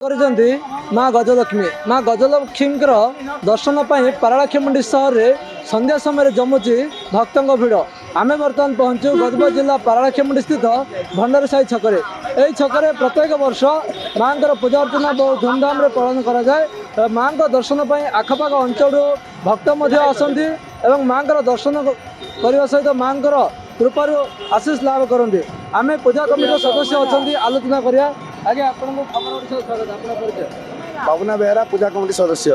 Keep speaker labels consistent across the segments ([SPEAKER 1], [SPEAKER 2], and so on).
[SPEAKER 1] କରିଛନ୍ତି माँ गजलक्ष्मी दर्शन पर पारलाखेमुंडी सहर में संध्या समय जमुची भक्तों भिड़ आमे बर्तमान पहुँचु गजपत जिला पारलाखेमुंडी स्थित भंडारी साई छकरे यही छकरे प्रत्येक वर्ष माँ पूजा अर्चना बहुत धूमधाम पालन करा जाए। माँ दर्शन पर आखपाख अंचल भक्त आसती और माँ दर्शन करने सहित माँ कृपा आशीष लाभ करते। आमे पूजा कमिटी सदस्य अच्छा आलोचना करिया आगे आपको खबर ओडिशा स्वागत आपन परिचय
[SPEAKER 2] बाबुना बेहरा पूजा कमिटी सदस्य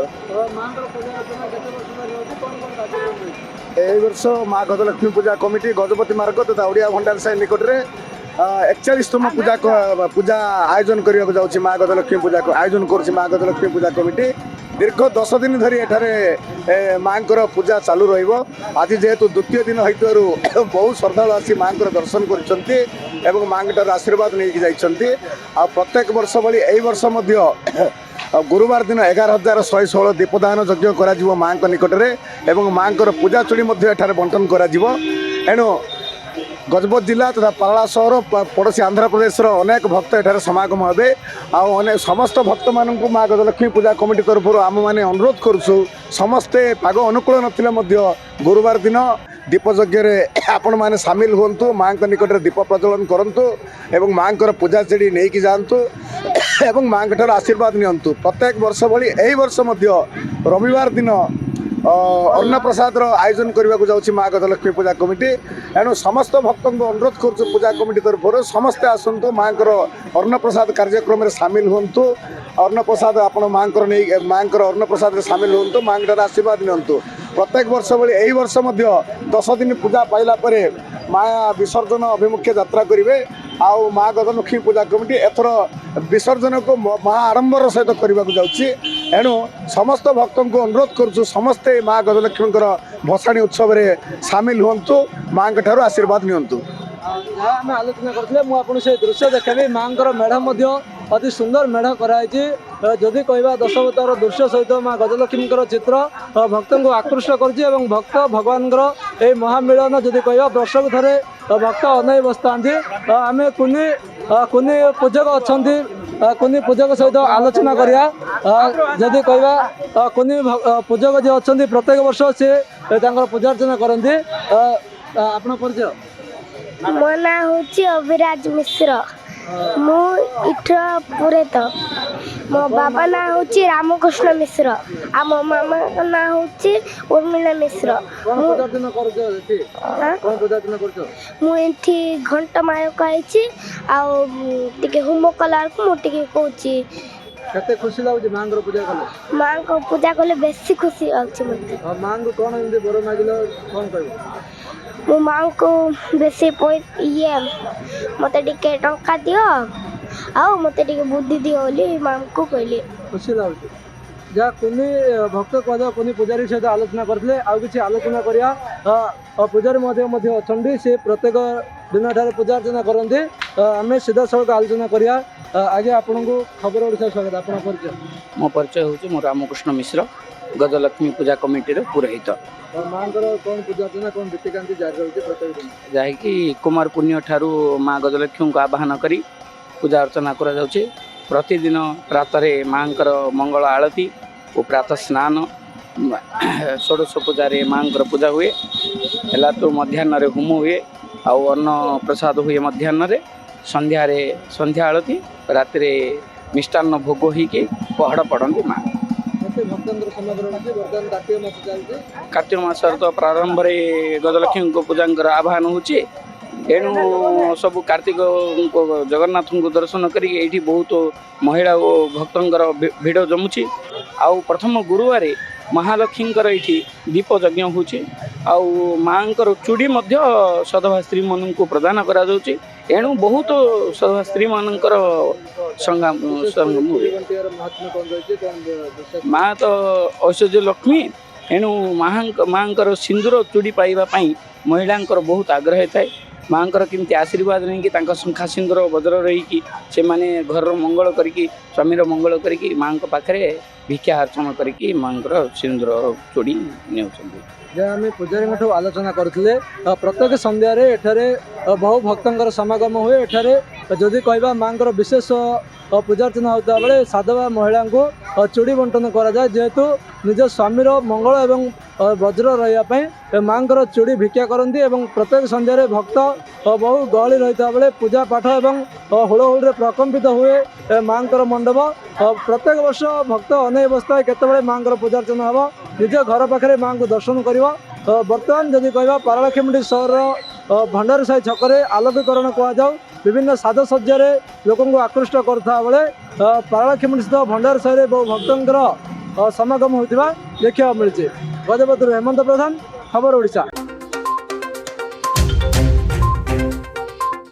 [SPEAKER 2] वर्ष माँ गजलक्ष्मी पूजा कमिटी गजपति मार्ग तथा ओडिया भंडार साई निकट में 41तम पूजा आयोजन करने जाऊँगी। माँ गजलक्ष्मी पूजा आयोजन कर माँ गजलक्ष्मी पूजा कमिटी दीर्घ 10 दिन धरी एठारे माँ पूजा चालू रज जेहेतु द्वितीय दिन हो बहुत श्रद्धा आसी माँ दर्शन कर माँ आशीर्वाद नहीं जाइए। आ प्रत्येक वर्ष भली यही वर्ष गुरुवार दिन 11,116 दीपदान यज्ञ कर माँ निकट में माँ पूजा चूड़ी बंटन करेणु गजपत जिला तथा पारला सहर पड़ोसी आंध्र प्रदेश अनेक भक्त एठार समागम हे आ समस्त भक्त मानक माँ गजलक्ष्मी पूजा कमिटी तरफ आम मैंने अनुरोध करुँ समस्ते पाग अनुकूल नथिले गुरुवार दिन दीप यज्ञ आपण मैंने सामिल हूँ माँ निकट में दीप प्रज्वलन करूँ एवं माँ पूजा चेड़ी नहीं कि जातु एवं माँ आशीर्वाद नियंतु। प्रत्येक वर्ष भली यही वर्ष रविवार दिन अन्न प्रसाद आयोजन करने को जाऊँगी माँ गजलक्ष्मी पूजा कमिटी एणु समस्त भक्त अनुरोध कर पूजा कमिटी तरफ समस्ते आसतु माँ अन्न प्रसाद कार्यक्रम में सामिल हूँ। अन्न प्रसाद आप माँ अन्न प्रसाद सामिल हूँ माँ आशीर्वाद नियंतु। प्रत्येक वर्ष भली यही वर्ष 10 दिन पूजा पाइला माँ विसर्जन अभिमुखे यात्रा करेंगे आउ माँ गजलक्ष्मी पूजा कमिटी एथर विसर्जन को महा आडंबर सहित करने को जाऊँगी। एणु समस्त भक्त को अनुरोध करुँ समस्ते माँ गजलक्ष्मी भसाणी उत्सव में सामिल हूँ माँ आशीर्वाद नियंतु।
[SPEAKER 1] आम आलोचना करते मुझे दृश्य देखेबी माँ मेढ़ अति सुंदर मेढ़ कराई जदि कह दशावतार दृश्य सहित माँ गजलक्ष्मी चित्र भक्त को आकृष्ट कर भक्त भगवान ये महामिलन जदि कह वर्षक थे भक्त अनई बसता आम कुनी कुनी पूजक अच्छा कुनी पूजक सहित आलोचना करिया जदि कह कुनी पूजक जी अच्छा प्रत्येक वर्ष सी पूजा अर्चना करती आपण परिचय
[SPEAKER 3] मो ना हूँ अभिराज मिश्र मु पुरे तो मो बाबा ना हूँ रामकृष्ण मिश्र आ मो मामा ना हूँ उर्मिला मिश्र मुझे घंटा मायक आई टे होम कला मुझे कहूँ
[SPEAKER 1] केते खुशी लागुची माँ पूजा कले
[SPEAKER 3] माँ को पूजा कले बेसी खुशी आउची मते
[SPEAKER 1] माँ को कौन एमती बर मागिलो कौन कहबो
[SPEAKER 3] मो माँ को बेसी ये मते टिके टंका दियो आउ मते टिके बुद्धि दियो बोली माँ को कहली
[SPEAKER 1] खुशी लागुची जा कुनी भक्त कह कुनी पूजारी सहित आलोचना करथिले आ किछि आलोचना करिया पूजारी मध्ये अछंदी से प्रत्येक दिन ठारे पूजा अर्चना करंती आमे सीधा सड़क आलोचना करिया आगे आपको खबर ओडिशा स्वागत आपन परिचय
[SPEAKER 4] मो परिचय हूँ मो रामकृष्ण मिश्र गजलक्ष्मी पूजा कमिटी पुरोहित
[SPEAKER 1] माँ कौन पूजा अर्चना कौन रीतिकांति जारी रही प्रत्येक दिन
[SPEAKER 4] जहाँकि कुमार पुण्य ठारू माँ गजलक्ष्मी को आवाहन करी पूजा अर्चना करा जाउछे। प्रतिदिन प्रातः माँ मंगल आरती और प्रातः स्नान षोडश पूजा माँ पूजा हुए है तो मध्याह्न होम हुए आउ अन्न प्रसाद हुए मध्याह्न संध्या आरती राति मिष्टान्न भोग होगी पहड़ पड़ती माँ कार्तिक मास तो प्रारंभ गजलक्ष्मी को पूजा आह्वान होची एणु सब कार्तिक जगन्नाथ को दर्शन करी बहुत महिला और भक्तर भिड़ जमुची आउ प्रथम गुरुवार महालक्ष्मी ये दीप यज्ञ हो माँ चूड़ी सधवा स्त्री मान को प्रदान करा एणु बहुत सधवा स्त्री मानकर संगम हुए माँ तो ऐश्वर्य लक्ष्मी एणु माँ सिंदूर चूड़ी पाइबापी महिला बहुत आग्रह थाए माँ केमती आशीर्वाद नहीं कि शंखा सिंदूर वज्र रही से माने घर मंगल करी स्वामी मंगल करी माँ पाखे भिक्षा अर्चना करी माँ सिंदूर चूड़ी ने
[SPEAKER 1] आम पूजारी आलोचना करते प्रत्येक संध्यारे बहु भक्तर समागम हुए एठारे जदि कहवा माँ विशेष पूजा अर्चना होता बेले साधवा महिला को चूड़ी बंटन करा जाए जेहेतु निज स्वामीर मंगल एवं वज्र रही माँ चूड़ी भिक्षा करती एवं प्रत्येक संध्यारे भक्त बहु गहली रही बेले पूजा पाठ एवं हुड़हुड़ प्रकम्पित हुए माँ मंडप प्रत्येक वर्ष भक्त अनेक बसता केतबेले माँ पूजा अर्चना हम निज घर पाखे माँ को दर्शन कर बर्तमान जदि कहवा पारलाखेमुंडी सहर भंडारी साही छकरे आलोकीकरण कहुँ विभिन्न साजसज्जार लोक आकृष्ट करता बेले पारलाखेमुंडी स्थित भंडारी साही बहु भक्तर समागम होता देखा मिली। गजपति हेमंत प्रधान, खबर ओडिशा।